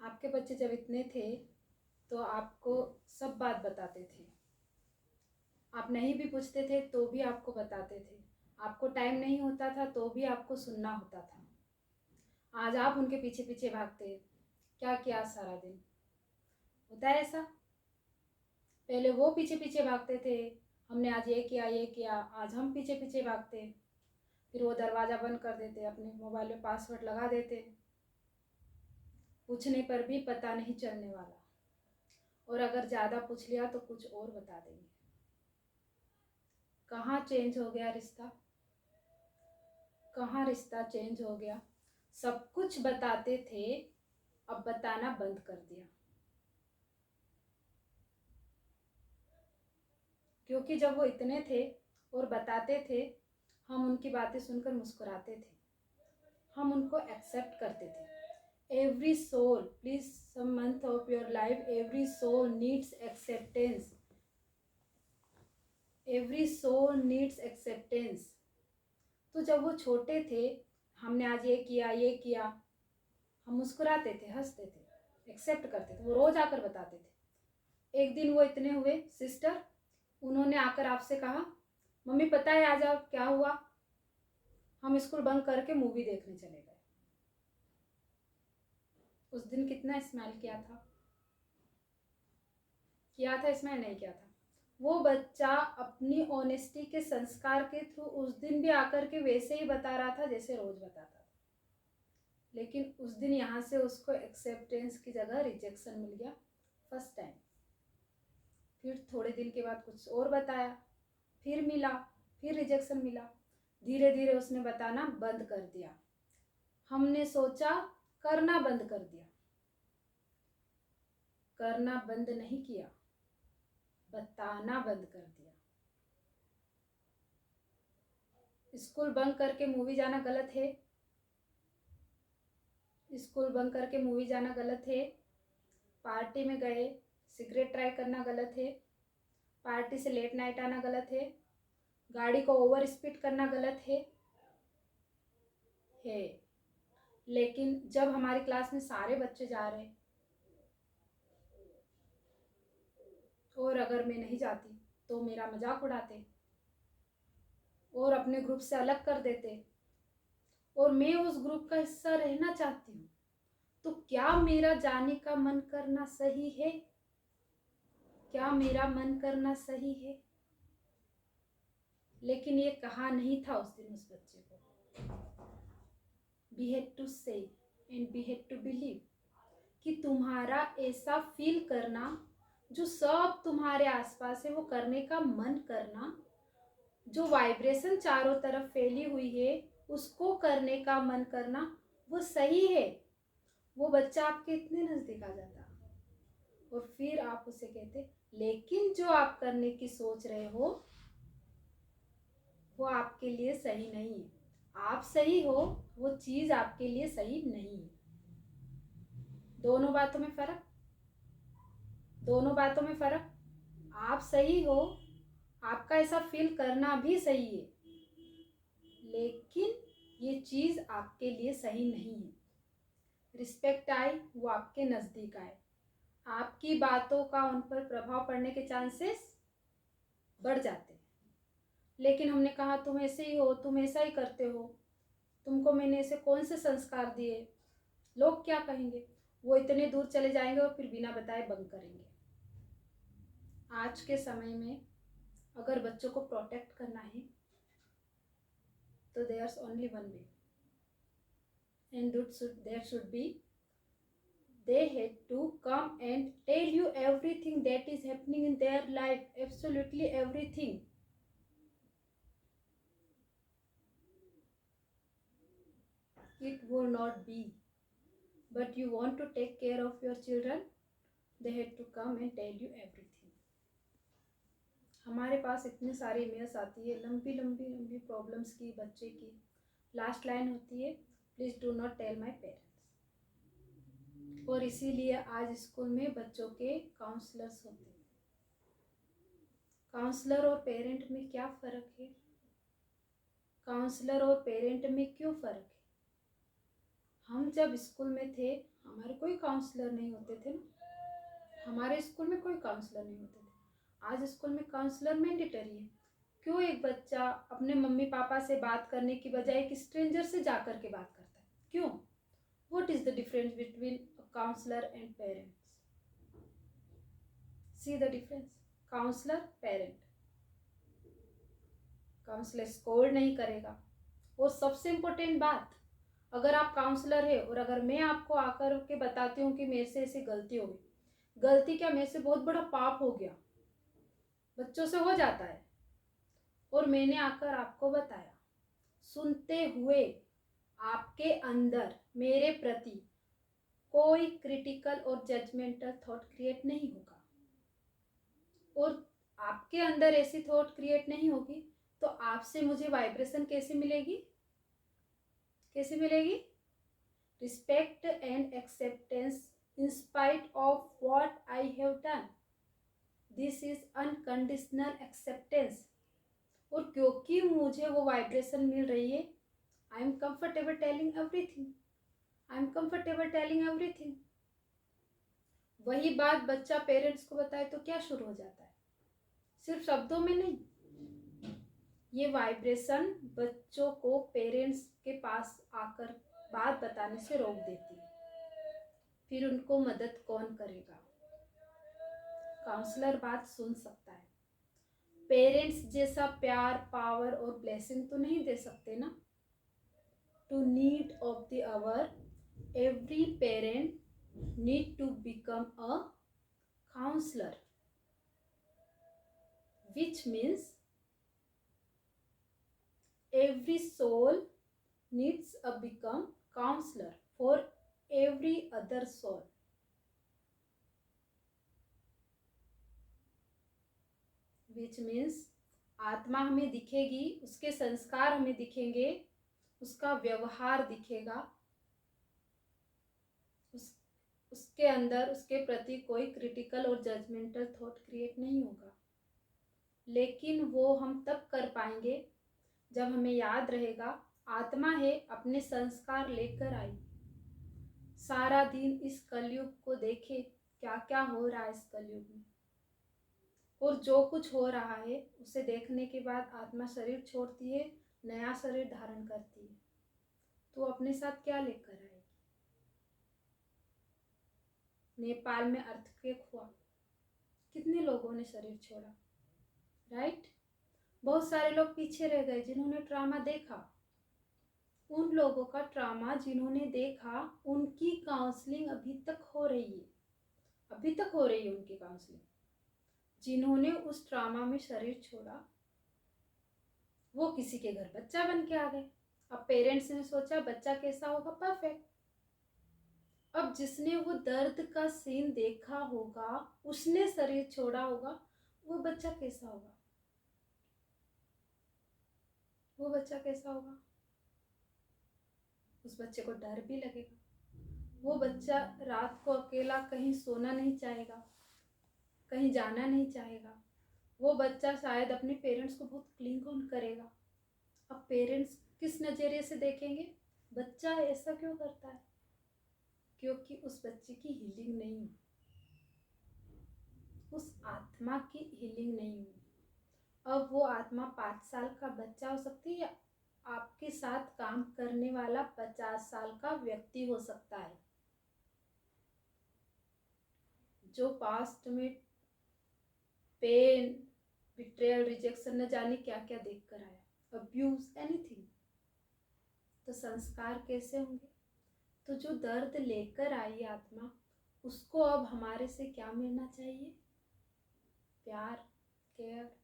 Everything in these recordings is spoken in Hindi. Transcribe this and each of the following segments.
आपके बच्चे जब इतने थे तो आपको सब बात बताते थे, आप नहीं भी पूछते थे तो भी आपको बताते थे, आपको टाइम नहीं होता था तो भी आपको सुनना होता था। आज आप उनके पीछे पीछे भागते, क्या किया सारा दिन? होता है ऐसा? पहले वो पीछे पीछे भागते थे, हमने आज ये किया, आज हम पीछे पीछे भागते, फिर वो दरवाज़ा बंद कर देते, अपने मोबाइल में पासवर्ड लगा देते, पूछने पर भी पता नहीं चलने वाला, और अगर ज़्यादा पूछ लिया तो कुछ और बता देंगे। कहाँ चेंज हो गया रिश्ता? कहाँ रिश्ता चेंज हो गया? सब कुछ बताते थे, अब बताना बंद कर दिया, क्योंकि जब वो इतने थे और बताते थे, हम उनकी बातें सुनकर मुस्कुराते थे, हम उनको एक्सेप्ट करते थे। Every soul, please some month of your life, every soul needs acceptance, every soul needs acceptance. तो जब वो छोटे थे, हमने आज ये किया, हम मुस्कुराते थे, हंसते थे, एक्सेप्ट करते थे, वो रोज आकर बताते थे। एक दिन वो इतने हुए सिस्टर, उन्होंने आकर आपसे कहा, मम्मी पता है आज आप क्या हुआ? हम स्कूल बंक करके मूवी देखने चले गए। उस दिन कितना स्माइल किया था? किया था स्माइल? नहीं किया था। वो बच्चा अपनी ऑनेस्टी के संस्कार के थ्रू उस दिन भी आकर के वैसे ही बता रहा था जैसे रोज बताता था, लेकिन उस दिन यहाँ से उसको एक्सेप्टेंस की जगह रिजेक्शन मिल गया फर्स्ट टाइम। फिर थोड़े दिन के बाद कुछ और बताया, फिर मिला, फिर रिजेक्शन मिला। धीरे धीरे उसने बताना बंद कर दिया, हमने सोचा करना बंद कर दिया। करना बंद नहीं किया, बताना बंद कर दिया। स्कूल बंक करके मूवी जाना गलत है, स्कूल बंक करके मूवी जाना गलत है, पार्टी में गए सिगरेट ट्राई करना गलत है, पार्टी से लेट नाइट आना गलत है, गाड़ी को ओवर स्पीड करना गलत है। लेकिन जब हमारी क्लास में सारे बच्चे जा रहे और अगर मैं नहीं जाती तो मेरा मजाक उड़ाते और अपने ग्रुप से अलग कर देते, और मैं उस ग्रुप का हिस्सा रहना चाहती हूँ, तो क्या मेरा जाने का मन करना सही है? क्या मेरा मन करना सही है? लेकिन ये कहा नहीं था उस दिन उस बच्चे को। We had to say and we had to believe कि तुम्हारा ऐसा फील करना, जो सब तुम्हारे आसपास है वो करने का मन करना, जो वाइब्रेशन चारों तरफ फैली हुई है उसको करने का मन करना, वो सही है। वो बच्चा आपके इतने नजदीक आ जाता और फिर आप उसे कहते, लेकिन जो आप करने की सोच रहे हो वो आपके लिए सही नहीं है। आप सही हो, वो चीज आपके लिए सही नहीं है। दोनों बातों में फर्क, दोनों बातों में फर्क। आप सही हो, आपका ऐसा फील करना भी सही है, लेकिन ये चीज आपके लिए सही नहीं है। रिस्पेक्ट आई, वो आपके नजदीक आए, आपकी बातों का उन पर प्रभाव पड़ने के चांसेस बढ़ जाते हैं। लेकिन हमने कहा तुम ऐसे ही हो, तुम ऐसा ही करते हो, तुमको मैंने ऐसे कौन से संस्कार दिए, लोग क्या कहेंगे, वो इतने दूर चले जाएंगे और फिर बिना बताए बंद करेंगे। आज के समय में अगर बच्चों को प्रोटेक्ट करना है तो there only one way, and there should be, they had to come and tell you everything that is happening in their life, absolutely everything. It will not be, but you want to take care of your children, they had to come and tell you everything. हमारे पास इतने सारे ईमेल्स आती है, लंबी लंबी लंबी प्रॉब्लम्स की, बच्चे की। लास्ट लाइन होती है, please do not tell my parents. और इसीलिए आज स्कूल में बच्चों के काउंसलर्स होते हैं। काउंसलर और पेरेंट में क्या फ़र्क है? काउंसलर और पेरेंट में क्यों फ़र्क है? हम जब स्कूल में थे हमारे कोई काउंसलर नहीं होते थे ना, हमारे स्कूल में कोई काउंसलर नहीं होते थे। आज स्कूल में काउंसलर मैंडेटरी है। क्यों एक बच्चा अपने मम्मी पापा से बात करने की बजाय एक स्ट्रेंजर से जा कर के बात करता है? क्यों? What is the difference between counsellor and parents? See the difference. Counsellor, parent. Counsellor score नहीं करेगा। और सबसे इम्पोर्टेंट बात, अगर आप काउंसलर है और अगर मैं आपको आकर के बताती हूँ कि मेरे से ऐसी गलती हो गई, गलती क्या, मेरे से बहुत बड़ा पाप हो गया, बच्चों से हो जाता है, और मैंने आकर आपको बताया, सुनते हुए आपके अंदर मेरे प्रति कोई क्रिटिकल और जजमेंटल थॉट क्रिएट नहीं होगा, और आपके अंदर ऐसी थॉट क्रिएट नहीं होगी तो आपसे मुझे वाइब्रेशन कैसे मिलेगी? कैसे मिलेगी? Respect and acceptance in spite of what I have done. This is unconditional acceptance. और क्योंकि मुझे वो वाइब्रेशन मिल रही है, I am comfortable telling everything. I am comfortable telling everything. वही बात बच्चा पेरेंट्स को बताए तो क्या शुरू हो जाता है? सिर्फ शब्दों में नहीं, ये वाइब्रेशन बच्चों को पेरेंट्स के पास आकर बात बताने से रोक देती है। फिर उनको मदद कौन करेगा? काउंसलर बात सुन सकता है, पेरेंट्स जैसा प्यार, पावर और ब्लेसिंग तो नहीं दे सकते ना। To need of the hour, every parent need to become a counsellor, which means every soul needs a become counselor for every other soul. Which means आत्मा हमें दिखेगी, उसके संस्कार हमें दिखेंगे, उसका व्यवहार दिखेगा, उसके अंदर उसके प्रति कोई क्रिटिकल और जजमेंटल थॉट क्रिएट नहीं होगा। लेकिन वो हम तब कर पाएंगे जब हमें याद रहेगा, आत्मा है अपने संस्कार लेकर आई, सारा दिन इस कलयुग को देखे क्या क्या हो रहा है इस कलयुग में, और जो कुछ हो रहा है उसे देखने के बाद आत्मा शरीर छोड़ती है, नया शरीर धारण करती है। तो अपने साथ क्या लेकर आएगी? नेपाल में अर्थक्वेक हुआ, कितने लोगों ने शरीर छोड़ा, राइट? बहुत सारे लोग पीछे रह गए जिन्होंने ट्रामा देखा। उन लोगों का ट्रामा जिन्होंने देखा, उनकी काउंसलिंग अभी तक हो रही है, अभी तक हो रही है उनकी काउंसलिंग। जिन्होंने उस ट्रामा में शरीर छोड़ा, वो किसी के घर बच्चा बन के आ गए। अब पेरेंट्स ने सोचा बच्चा कैसा होगा? परफेक्ट। अब जिसने वो दर्द का सीन देखा होगा, उसने शरीर छोड़ा होगा, वो बच्चा कैसा होगा? वो बच्चा कैसा होगा? उस बच्चे को डर भी लगेगा, वो बच्चा रात को अकेला कहीं सोना नहीं चाहेगा, कहीं जाना नहीं चाहेगा, वो बच्चा शायद अपने पेरेंट्स को बहुत क्लिंग ऑन करेगा। अब पेरेंट्स किस नज़रिए से देखेंगे? बच्चा ऐसा क्यों करता है? क्योंकि उस बच्चे की हीलिंग नहीं हुई, उस आत्मा की हीलिंग नहीं हुई। अब वो आत्मा 5 साल का बच्चा हो सकती है, या आपके साथ काम करने वाला 50 साल का व्यक्ति हो सकता है, जो पास्ट में पेन, बिट्रेयल, रिजेक्शन, न जाने क्या क्या देख कर आया, अब्यूज, एनीथिंग। तो संस्कार कैसे होंगे? तो जो दर्द लेकर आई आत्मा, उसको अब हमारे से क्या मिलना चाहिए? प्यार, केयर।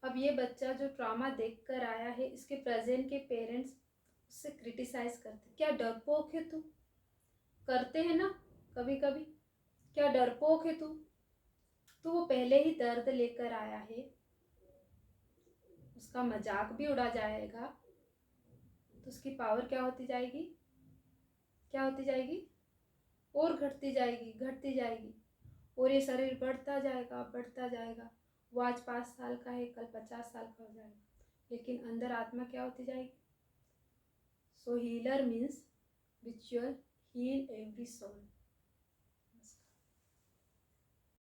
अब ये बच्चा जो ट्रॉमा देख कर आया है, इसके प्रेजेंट के पेरेंट्स उससे क्रिटिसाइज करते, क्या डरपोक है तू? करते हैं ना कभी कभी, क्या डरपोक है तू? तो वो पहले ही दर्द लेकर आया है, उसका मजाक भी उड़ा जाएगा, तो उसकी पावर क्या होती जाएगी? क्या होती जाएगी? और घटती जाएगी, घटती जाएगी, और ये शरीर बढ़ता जाएगा, बढ़ता जाएगा। वो आज 5 साल का है, कल 50 साल का हो जाएगा, लेकिन अंदर आत्मा क्या होती जाएगी? So healer means which will heal every soul.